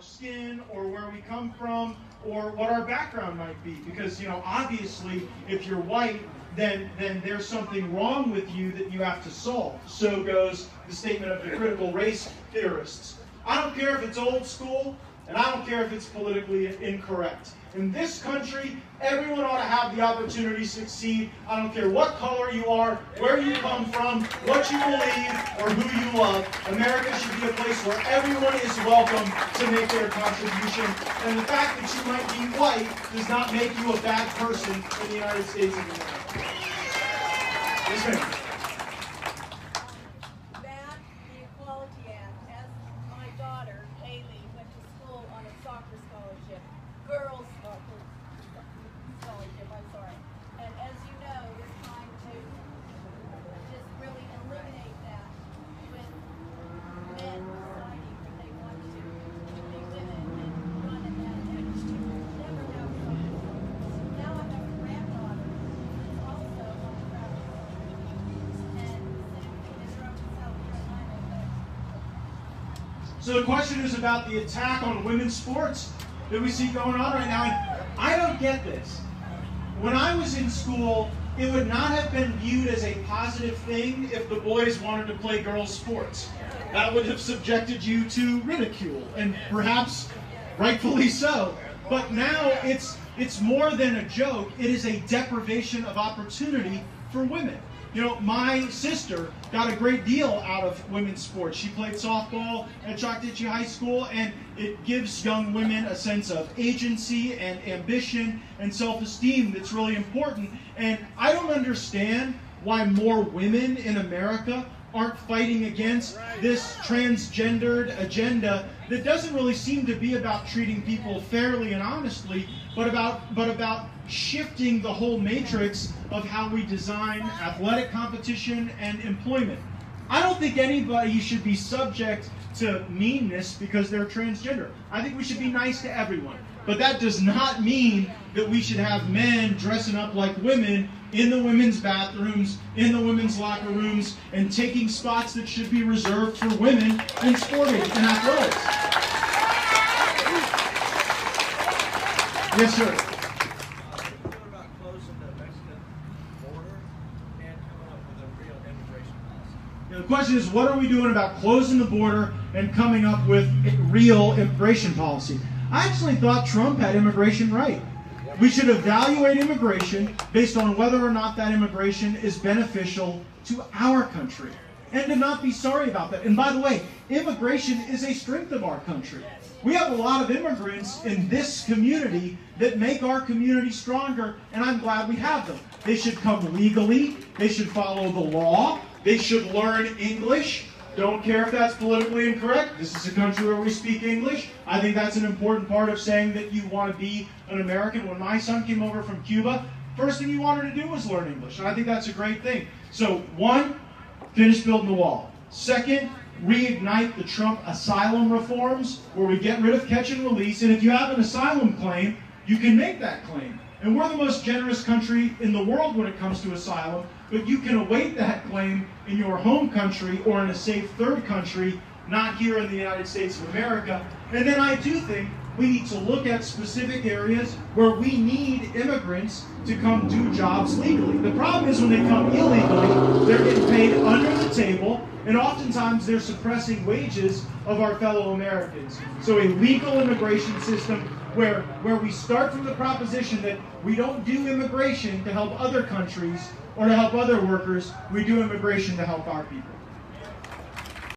our skin or where we come from or what our background might be. Because, you know, obviously, if you're white, then there's something wrong with you that you have to solve. So goes the statement of the critical race theorists. I don't care if it's old school, and I don't care if it's politically incorrect. In this country, everyone ought to have the opportunity to succeed. I don't care what color you are, where you come from, what you believe, or who you love. America should be a place where everyone is welcome to make their contribution. And the fact that you might be white does not make you a bad person in the United States of America. Yes, ma'am. So the question is about the attack on women's sports that we see going on right now. And I don't get this. When I was in school, it would not have been viewed as a positive thing if the boys wanted to play girls' sports. That would have subjected you to ridicule, and perhaps rightfully so. But now it's more than a joke. It is a deprivation of opportunity for women. You know, my sister got a great deal out of women's sports. She played softball at Choctawhatchee High School, and it gives young women a sense of agency and ambition and self-esteem that's really important. And I don't understand why more women in America aren't fighting against this transgendered agenda that doesn't really seem to be about treating people fairly and honestly, but about shifting the whole matrix of how we design athletic competition and employment. I don't think anybody should be subject to meanness because they're transgender. I think we should be nice to everyone. But that does not mean that we should have men dressing up like women in the women's bathrooms, in the women's locker rooms, and taking spots that should be reserved for women in sporting and athletics. Yes, sir. The question is, what are we doing about closing the border and coming up with a real immigration policy? I actually thought Trump had immigration right. We should evaluate immigration based on whether or not that immigration is beneficial to our country, and to not be sorry about that. And by the way, immigration is a strength of our country. We have a lot of immigrants in this community that make our community stronger, and I'm glad we have them. They should come legally. They should follow the law. They should learn English. Don't care if that's politically incorrect. This is a country where we speak English. I think that's an important part of saying that you want to be an American. When my son came over from Cuba, first thing he wanted to do was learn English. And I think that's a great thing. So, one, finish building the wall. Second, reignite the Trump asylum reforms where we get rid of catch and release. And if you have an asylum claim, you can make that claim. And we're the most generous country in the world when it comes to asylum, but you can await that claim in your home country or in a safe third country, not here in the United States of America. And then I do think we need to look at specific areas where we need immigrants to come do jobs legally. The problem is when they come illegally, they're getting paid under the table, and oftentimes they're suppressing wages of our fellow Americans. So a legal immigration system where we start from the proposition that we don't do immigration to help other countries or to help other workers, we do immigration to help our people.